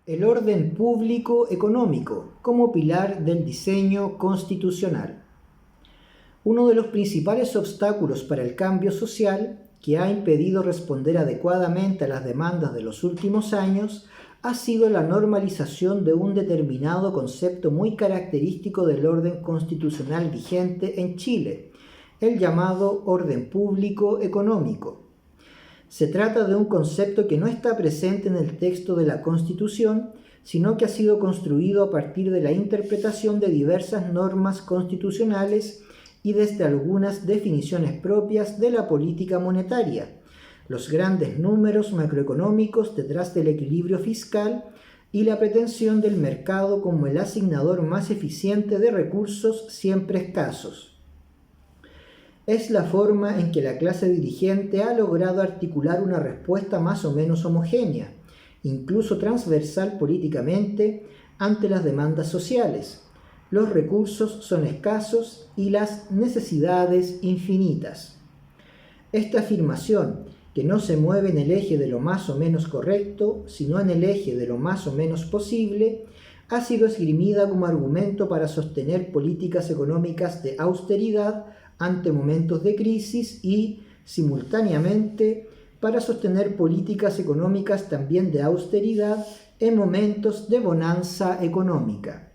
El orden público económico como pilar del diseño constitucional. Uno de los principales obstáculos para el cambio social que ha impedido responder adecuadamente a las demandas de los últimos años ha sido la normalización de un determinado concepto muy característico del orden constitucional vigente en Chile, el llamado orden público económico. Se trata de un concepto que no está presente en el texto de la Constitución, sino que ha sido construido a partir de la interpretación de diversas normas constitucionales y desde algunas definiciones propias de la política monetaria, los grandes números macroeconómicos detrás del equilibrio fiscal y la pretensión del mercado como el asignador más eficiente de recursos siempre escasos. Es la forma en que la clase dirigente ha logrado articular una respuesta más o menos homogénea, incluso transversal políticamente, ante las demandas sociales. Los recursos son escasos y las necesidades infinitas. Esta afirmación, que no se mueve en el eje de lo más o menos correcto, sino en el eje de lo más o menos posible, ha sido esgrimida como argumento para sostener políticas económicas de austeridad ante momentos de crisis y, simultáneamente, para sostener políticas económicas también de austeridad en momentos de bonanza económica.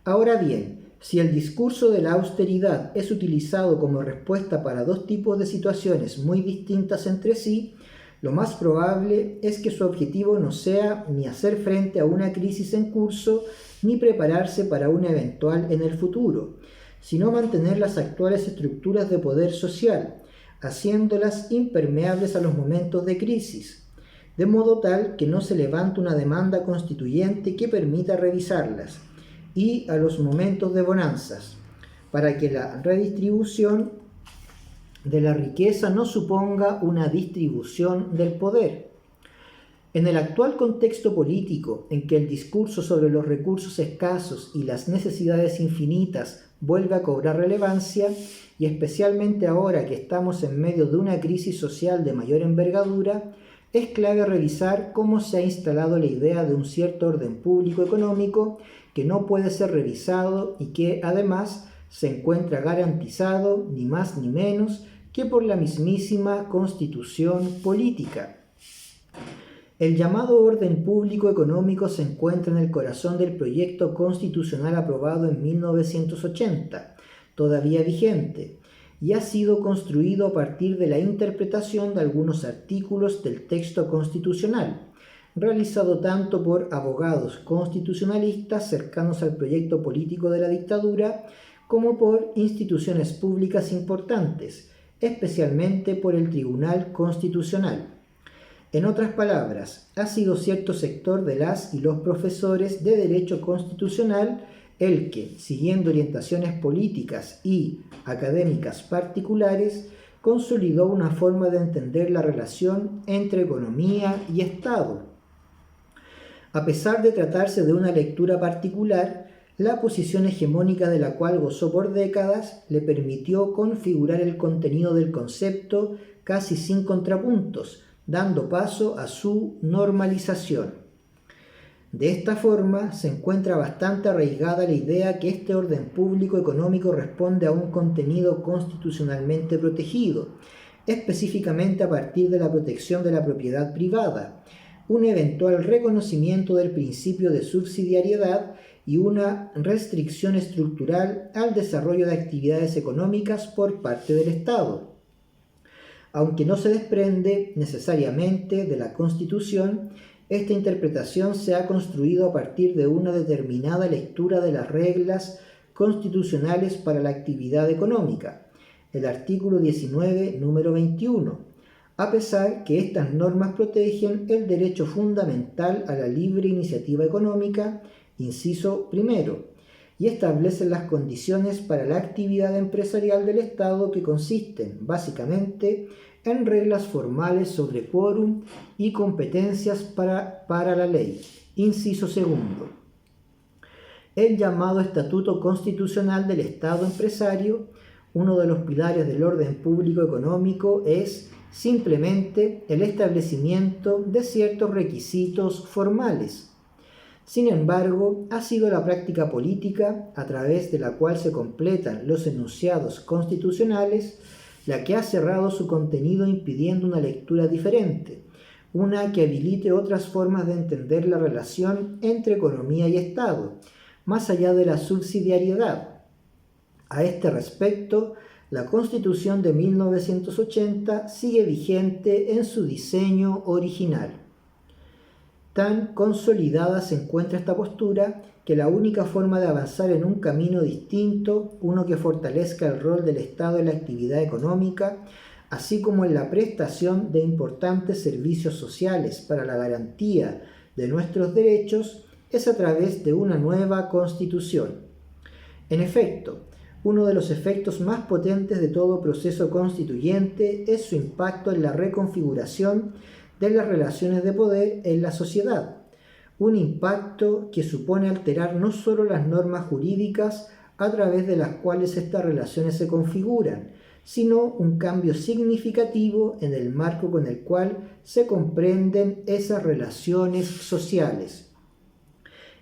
Ahora bien, si el discurso de la austeridad es utilizado como respuesta para dos tipos de situaciones muy distintas entre sí, lo más probable es que su objetivo no sea ni hacer frente a una crisis en curso ni prepararse para una eventual en el futuro, sino mantener las actuales estructuras de poder social, haciéndolas impermeables a los momentos de crisis, de modo tal que no se levante una demanda constituyente que permita revisarlas, y a los momentos de bonanzas, para que la redistribución de la riqueza no suponga una distribución del poder. En el actual contexto político, en que el discurso sobre los recursos escasos y las necesidades infinitas vuelve a cobrar relevancia, y especialmente ahora que estamos en medio de una crisis social de mayor envergadura, es clave revisar cómo se ha instalado la idea de un cierto orden público económico que no puede ser revisado y que, además, se encuentra garantizado, ni más ni menos, que por la mismísima Constitución política. El llamado orden público económico se encuentra en el corazón del proyecto constitucional aprobado en 1980, todavía vigente, y ha sido construido a partir de la interpretación de algunos artículos del texto constitucional, realizado tanto por abogados constitucionalistas cercanos al proyecto político de la dictadura, como por instituciones públicas importantes, especialmente por el Tribunal Constitucional. En otras palabras, ha sido cierto sector de las y los profesores de Derecho Constitucional el que, siguiendo orientaciones políticas y académicas particulares, consolidó una forma de entender la relación entre economía y Estado. A pesar de tratarse de una lectura particular, la posición hegemónica de la cual gozó por décadas le permitió configurar el contenido del concepto casi sin contrapuntos, dando paso a su normalización. De esta forma, se encuentra bastante arraigada la idea que este orden público económico responde a un contenido constitucionalmente protegido, específicamente a partir de la protección de la propiedad privada, un eventual reconocimiento del principio de subsidiariedad y una restricción estructural al desarrollo de actividades económicas por parte del Estado. Aunque no se desprende necesariamente de la Constitución, esta interpretación se ha construido a partir de una determinada lectura de las reglas constitucionales para la actividad económica, el artículo 19, número 21, a pesar que estas normas protegen el derecho fundamental a la libre iniciativa económica, inciso primero, y establecen las condiciones para la actividad empresarial del Estado que consisten, básicamente, en reglas formales sobre quórum y competencias para la ley. Inciso segundo. El llamado Estatuto Constitucional del Estado Empresario, uno de los pilares del orden público económico, es simplemente el establecimiento de ciertos requisitos formales. Sin embargo, ha sido la práctica política, a través de la cual se completan los enunciados constitucionales, la que ha cerrado su contenido impidiendo una lectura diferente, una que habilite otras formas de entender la relación entre economía y Estado, más allá de la subsidiariedad. A este respecto, la Constitución de 1980 sigue vigente en su diseño original. Tan consolidada se encuentra esta postura que la única forma de avanzar en un camino distinto, uno que fortalezca el rol del Estado en la actividad económica, así como en la prestación de importantes servicios sociales para la garantía de nuestros derechos, es a través de una nueva Constitución. En efecto, uno de los efectos más potentes de todo proceso constituyente es su impacto en la reconfiguración de las relaciones de poder en la sociedad, un impacto que supone alterar no solo las normas jurídicas a través de las cuales estas relaciones se configuran, sino un cambio significativo en el marco con el cual se comprenden esas relaciones sociales.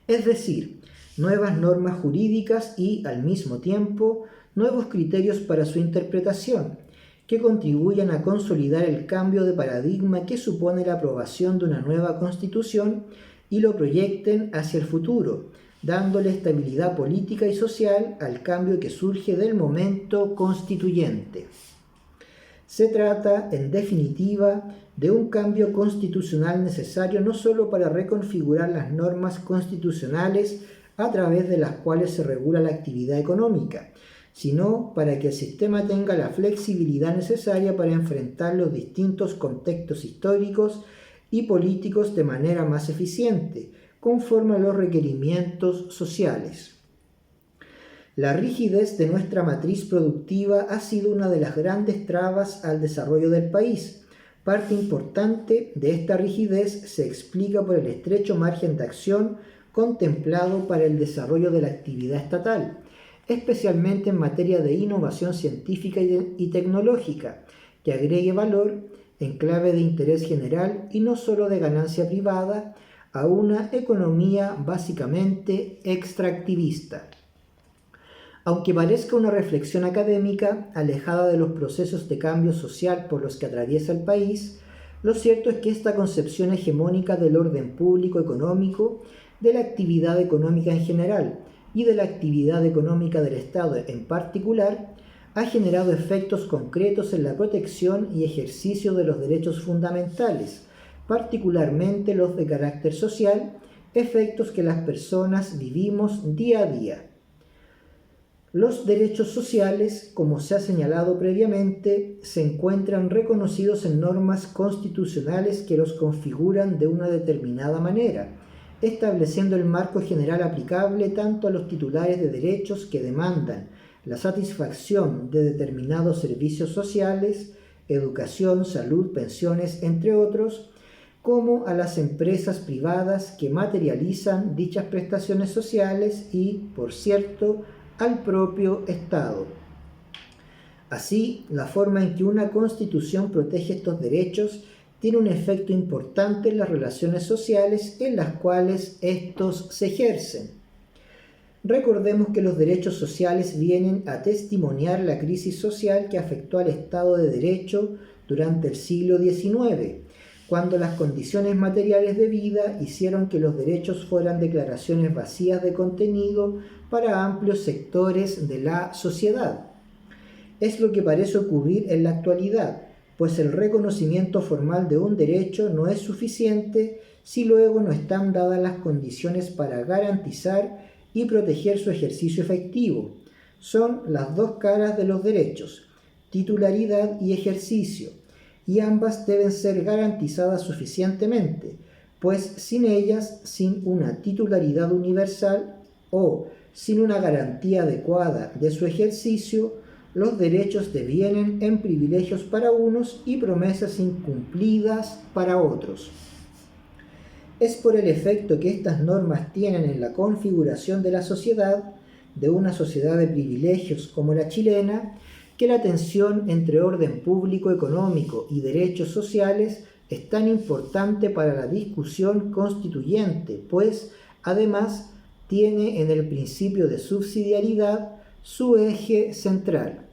Es decir, nuevas normas jurídicas y, al mismo tiempo, nuevos criterios para su interpretación, que contribuyan a consolidar el cambio de paradigma que supone la aprobación de una nueva Constitución y lo proyecten hacia el futuro, dándole estabilidad política y social al cambio que surge del momento constituyente. Se trata, en definitiva, de un cambio constitucional necesario no solo para reconfigurar las normas constitucionales a través de las cuales se regula la actividad económica, sino para que el sistema tenga la flexibilidad necesaria para enfrentar los distintos contextos históricos y políticos de manera más eficiente, conforme a los requerimientos sociales. La rigidez de nuestra matriz productiva ha sido una de las grandes trabas al desarrollo del país. Parte importante de esta rigidez se explica por el estrecho margen de acción contemplado para el desarrollo de la actividad estatal, especialmente en materia de innovación científica y tecnológica, que agregue valor en clave de interés general y no solo de ganancia privada a una economía básicamente extractivista. Aunque parezca una reflexión académica, alejada de los procesos de cambio social por los que atraviesa el país, lo cierto es que esta concepción hegemónica del orden público económico, de la actividad económica en general y de la actividad económica del Estado en particular, ha generado efectos concretos en la protección y ejercicio de los derechos fundamentales, particularmente los de carácter social, efectos que las personas vivimos día a día. Los derechos sociales, como se ha señalado previamente, se encuentran reconocidos en normas constitucionales que los configuran de una determinada manera, estableciendo el marco general aplicable tanto a los titulares de derechos que demandan la satisfacción de determinados servicios sociales, educación, salud, pensiones, entre otros, como a las empresas privadas que materializan dichas prestaciones sociales y, por cierto, al propio Estado. Así, la forma en que una Constitución protege estos derechos tiene un efecto importante en las relaciones sociales en las cuales estos se ejercen. Recordemos que los derechos sociales vienen a testimoniar la crisis social que afectó al Estado de Derecho durante el siglo XIX, cuando las condiciones materiales de vida hicieron que los derechos fueran declaraciones vacías de contenido para amplios sectores de la sociedad. Es lo que parece ocurrir en la actualidad, pues el reconocimiento formal de un derecho no es suficiente si luego no están dadas las condiciones para garantizar y proteger su ejercicio efectivo. Son las dos caras de los derechos, titularidad y ejercicio, y ambas deben ser garantizadas suficientemente, pues sin ellas, sin una titularidad universal o sin una garantía adecuada de su ejercicio, los derechos devienen en privilegios para unos y promesas incumplidas para otros. Es por el efecto que estas normas tienen en la configuración de la sociedad, de una sociedad de privilegios como la chilena, que la tensión entre orden público económico y derechos sociales es tan importante para la discusión constituyente, pues además tiene en el principio de subsidiariedad su eje central.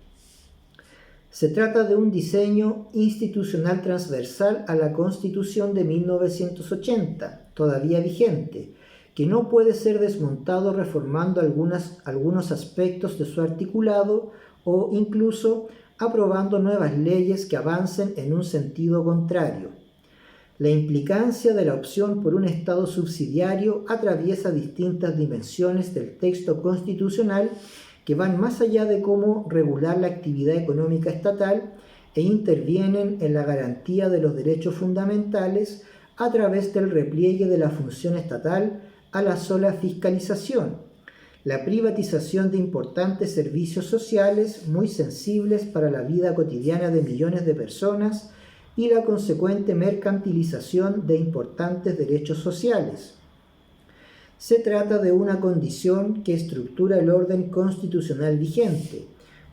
Se trata de un diseño institucional transversal a la Constitución de 1980, todavía vigente, que no puede ser desmontado reformando algunos aspectos de su articulado o incluso aprobando nuevas leyes que avancen en un sentido contrario. La implicancia de la opción por un Estado subsidiario atraviesa distintas dimensiones del texto constitucional que van más allá de cómo regular la actividad económica estatal e intervienen en la garantía de los derechos fundamentales a través del repliegue de la función estatal a la sola fiscalización, la privatización de importantes servicios sociales muy sensibles para la vida cotidiana de millones de personas y la consecuente mercantilización de importantes derechos sociales. Se trata de una condición que estructura el orden constitucional vigente,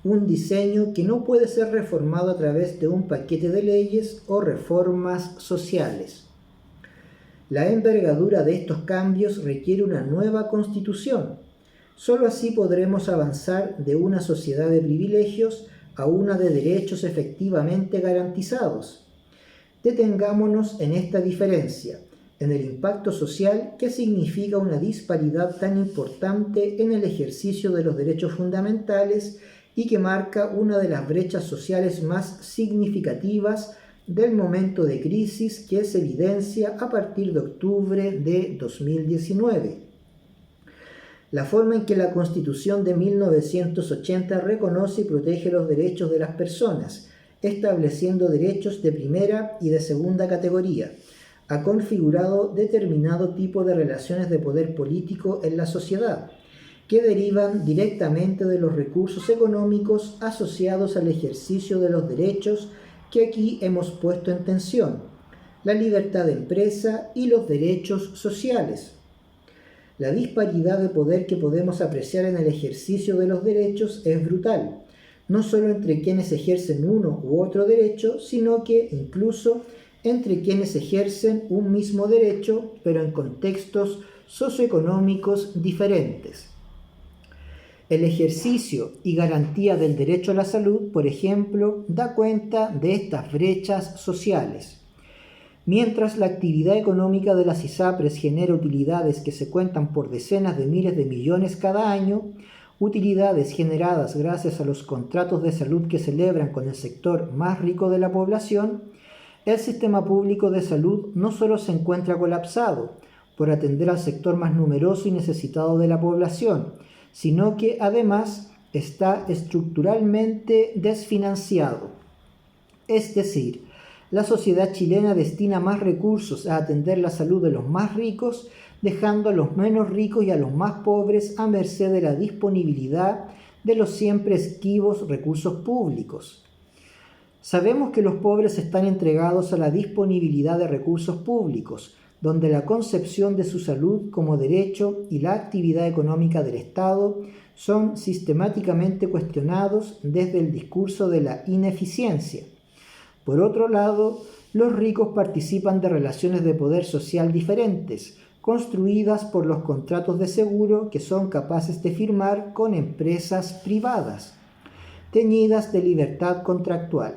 un diseño que no puede ser reformado a través de un paquete de leyes o reformas sociales. La envergadura de estos cambios requiere una nueva constitución. Solo así podremos avanzar de una sociedad de privilegios a una de derechos efectivamente garantizados. Detengámonos en esta diferencia, en el impacto social que significa una disparidad tan importante en el ejercicio de los derechos fundamentales y que marca una de las brechas sociales más significativas del momento de crisis que se evidencia a partir de octubre de 2019. La forma en que la Constitución de 1980 reconoce y protege los derechos de las personas, estableciendo derechos de primera y de segunda categoría, ha configurado determinado tipo de relaciones de poder político en la sociedad, que derivan directamente de los recursos económicos asociados al ejercicio de los derechos que aquí hemos puesto en tensión, la libertad de empresa y los derechos sociales. La disparidad de poder que podemos apreciar en el ejercicio de los derechos es brutal, no solo entre quienes ejercen uno u otro derecho, sino que incluso entre quienes ejercen un mismo derecho, pero en contextos socioeconómicos diferentes. El ejercicio y garantía del derecho a la salud, por ejemplo, da cuenta de estas brechas sociales. Mientras la actividad económica de las ISAPRES genera utilidades que se cuentan por decenas de miles de millones cada año, utilidades generadas gracias a los contratos de salud que celebran con el sector más rico de la población, el sistema público de salud no solo se encuentra colapsado por atender al sector más numeroso y necesitado de la población, sino que además está estructuralmente desfinanciado. Es decir, la sociedad chilena destina más recursos a atender la salud de los más ricos, dejando a los menos ricos y a los más pobres a merced de la disponibilidad de los siempre esquivos recursos públicos. Sabemos que los pobres están entregados a la disponibilidad de recursos públicos, donde la concepción de su salud como derecho y la actividad económica del Estado son sistemáticamente cuestionados desde el discurso de la ineficiencia. Por otro lado, los ricos participan de relaciones de poder social diferentes, construidas por los contratos de seguro que son capaces de firmar con empresas privadas, teñidas de libertad contractual.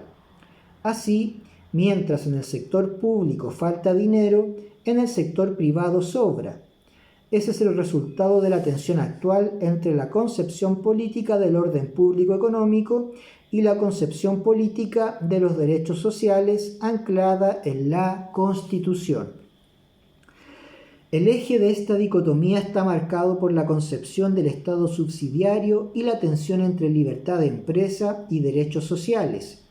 Así, mientras en el sector público falta dinero, en el sector privado sobra. Ese es el resultado de la tensión actual entre la concepción política del orden público económico y la concepción política de los derechos sociales anclada en la Constitución. El eje de esta dicotomía está marcado por la concepción del Estado subsidiario y la tensión entre libertad de empresa y derechos sociales.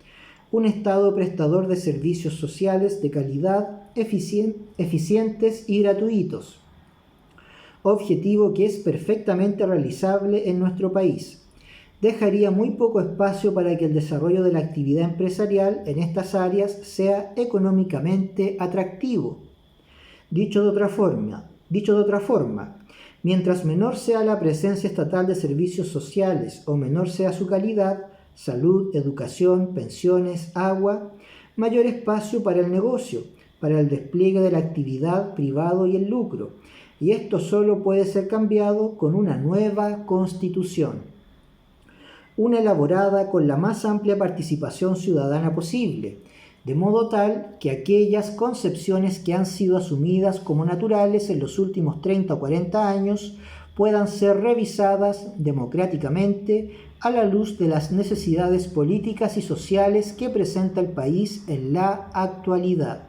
Un Estado prestador de servicios sociales de calidad, eficientes y gratuitos. Objetivo que es perfectamente realizable en nuestro país. Dejaría muy poco espacio para que el desarrollo de la actividad empresarial en estas áreas sea económicamente atractivo. Dicho de otra forma, mientras menor sea la presencia estatal de servicios sociales o menor sea su calidad, salud, educación, pensiones, agua, mayor espacio para el negocio, para el despliegue de la actividad privado y el lucro. Y esto solo puede ser cambiado con una nueva Constitución, una elaborada con la más amplia participación ciudadana posible, de modo tal que aquellas concepciones que han sido asumidas como naturales en los últimos 30 o 40 años puedan ser revisadas democráticamente a la luz de las necesidades políticas y sociales que presenta el país en la actualidad.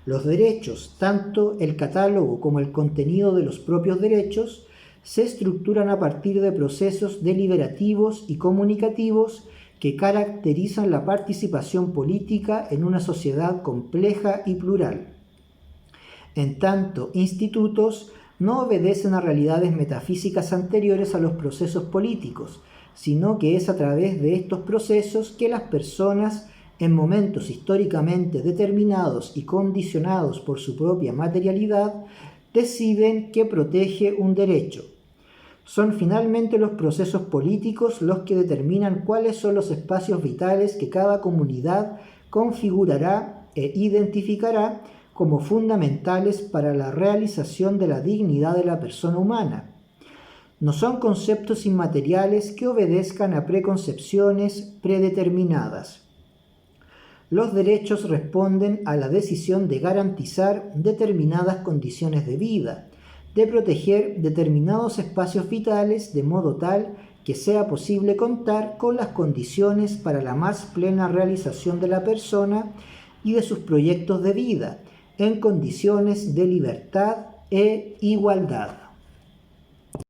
Los derechos, tanto el catálogo como el contenido de los propios derechos, se estructuran a partir de procesos deliberativos y comunicativos que caracterizan la participación política en una sociedad compleja y plural. En tanto, institutos no obedecen a realidades metafísicas anteriores a los procesos políticos, sino que es a través de estos procesos que las personas, en momentos históricamente determinados y condicionados por su propia materialidad, deciden qué protege un derecho. Son finalmente los procesos políticos los que determinan cuáles son los espacios vitales que cada comunidad configurará e identificará como fundamentales para la realización de la dignidad de la persona humana. No son conceptos inmateriales que obedezcan a preconcepciones predeterminadas. Los derechos responden a la decisión de garantizar determinadas condiciones de vida, de proteger determinados espacios vitales de modo tal que sea posible contar con las condiciones para la más plena realización de la persona y de sus proyectos de vida, en condiciones de libertad e igualdad.